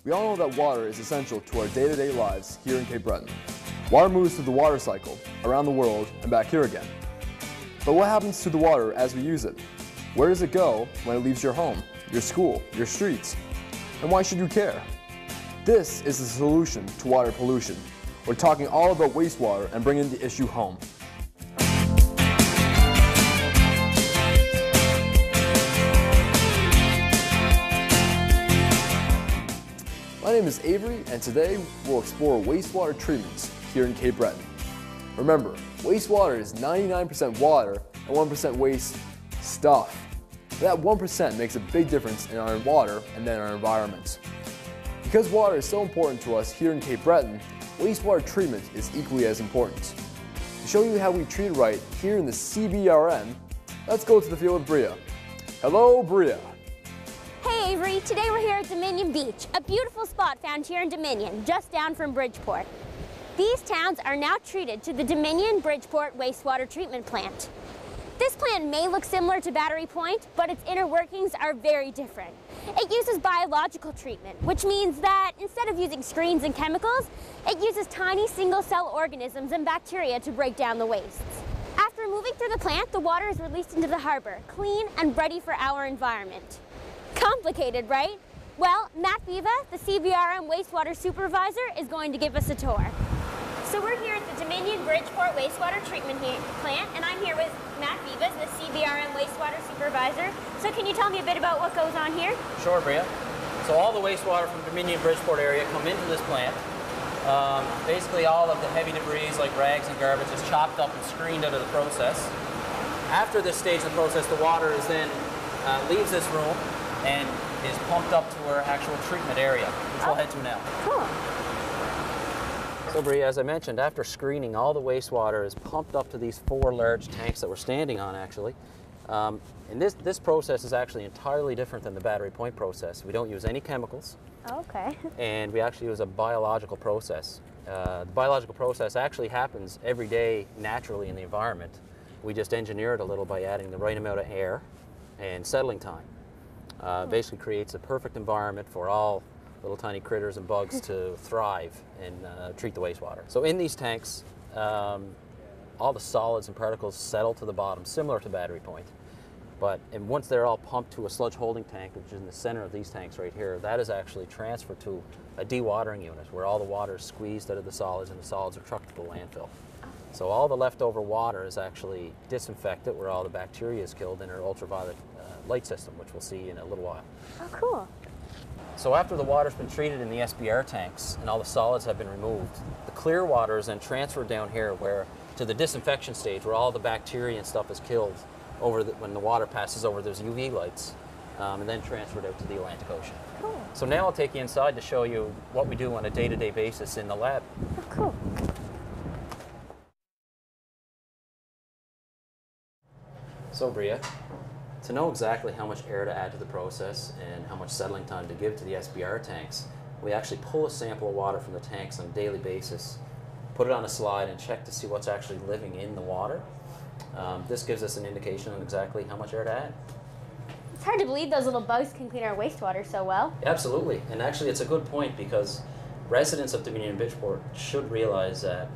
We all know that water is essential to our day-to-day lives here in Cape Breton. Water moves through the water cycle, around the world, and back here again. But what happens to the water as we use it? Where does it go when it leaves your home, your school, your streets? And why should you care? This is the solution to water pollution. We're talking all about wastewater and bringing the issue home. My name is Avery, and today we'll explore wastewater treatments here in Cape Breton. Remember, wastewater is 99% water and 1% waste stuff. That 1% makes a big difference in our water and then our environment. Because water is so important to us here in Cape Breton, wastewater treatment is equally as important. To show you how we treat it right here in the CBRM, let's go to the field with Bhreagh. Hello, Bhreagh. Hey Avery, today we're here at Dominion Beach, a beautiful spot found here in Dominion, just down from Bridgeport. These towns are now treated to the Dominion Bridgeport wastewater treatment plant. This plant may look similar to Battery Point, but its inner workings are very different. It uses biological treatment, which means that instead of using screens and chemicals, it uses tiny single-cell organisms and bacteria to break down the wastes. After moving through the plant, the water is released into the harbor, clean and ready for our environment. Complicated, right? Well, Matt Bhreagh, the CBRM Wastewater Supervisor, is going to give us a tour. So we're here at the Dominion Bridgeport Wastewater Treatment Plant, and I'm here with Matt Bhreagh, the CBRM Wastewater Supervisor. So can you tell me a bit about what goes on here? Sure, Bhreagh. So all the wastewater from the Dominion Bridgeport area come into this plant. Basically all of the heavy debris like rags and garbage is chopped up and screened out of the process. After this stage of the process, the water is then leaves this room and is pumped up to our actual treatment area, which we'll head to now. Cool. So Bhreagh, as I mentioned, after screening, all the wastewater is pumped up to these 4 large tanks that we're standing on actually. And this process is actually entirely different than the Battery Point process. We don't use any chemicals. Okay. And we actually use a biological process. The biological process actually happens every day naturally in the environment. We just engineer it a little by adding the right amount of air and settling time. Basically creates a perfect environment for all little tiny critters and bugs to thrive and treat the wastewater. So in these tanks, all the solids and particles settle to the bottom, similar to Battery Point. And once they're all pumped to a sludge holding tank, which is in the center of these tanks right here, that is actually transferred to a dewatering unit where all the water is squeezed out of the solids and the solids are trucked to the landfill. So all the leftover water is actually disinfected where all the bacteria is killed in our ultraviolet light system, which we'll see in a little while. Oh, cool. So after the water's been treated in the SBR tanks and all the solids have been removed, the clear water is then transferred down here to the disinfection stage where all the bacteria and stuff is killed when the water passes over those UV lights and then transferred out to the Atlantic Ocean. Cool. So now I'll take you inside to show you what we do on a day-to-day basis in the lab. Oh, cool. So Bhreagh, to know exactly how much air to add to the process and how much settling time to give to the SBR tanks, we actually pull a sample of water from the tanks on a daily basis, put it on a slide and check to see what's actually living in the water. This gives us an indication on exactly how much air to add. It's hard to believe those little bugs can clean our wastewater so well. Absolutely, and actually it's a good point because residents of Dominion and Bridgeport should realize that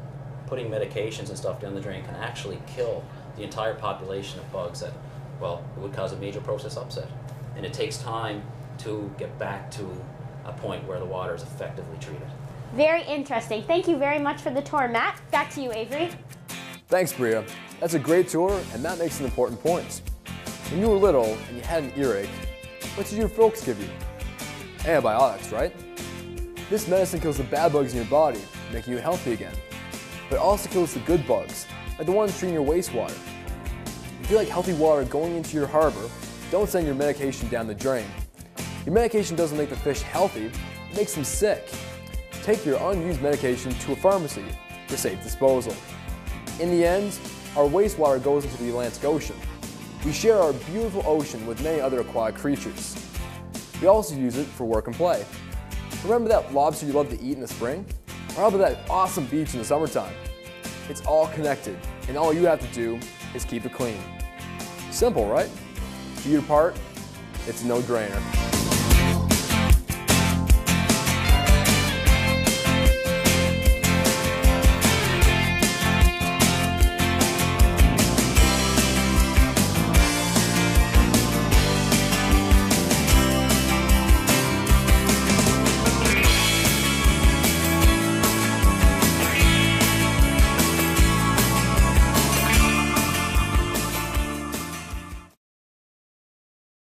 putting medications and stuff down the drain can actually kill the entire population of bugs that, well, it would cause a major process upset. And it takes time to get back to a point where the water is effectively treated. Very interesting. Thank you very much for the tour, Matt. Back to you, Avery. Thanks, Bhreagh. That's a great tour, and Matt makes an important point. When you were little and you had an earache, what did your folks give you? Antibiotics, right? This medicine kills the bad bugs in your body, making you healthy again. But it also kills the good bugs, like the ones treating your wastewater. If you like healthy water going into your harbor, don't send your medication down the drain. Your medication doesn't make the fish healthy, it makes them sick. Take your unused medication to a pharmacy for safe disposal. In the end, our wastewater goes into the Atlantic Ocean. We share our beautiful ocean with many other aquatic creatures. We also use it for work and play. Remember that lobster you love to eat in the spring? Or how about that awesome beach in the summertime? It's all connected, and all you have to do is keep it clean. Simple, right? Do your part, it's a no-brainer.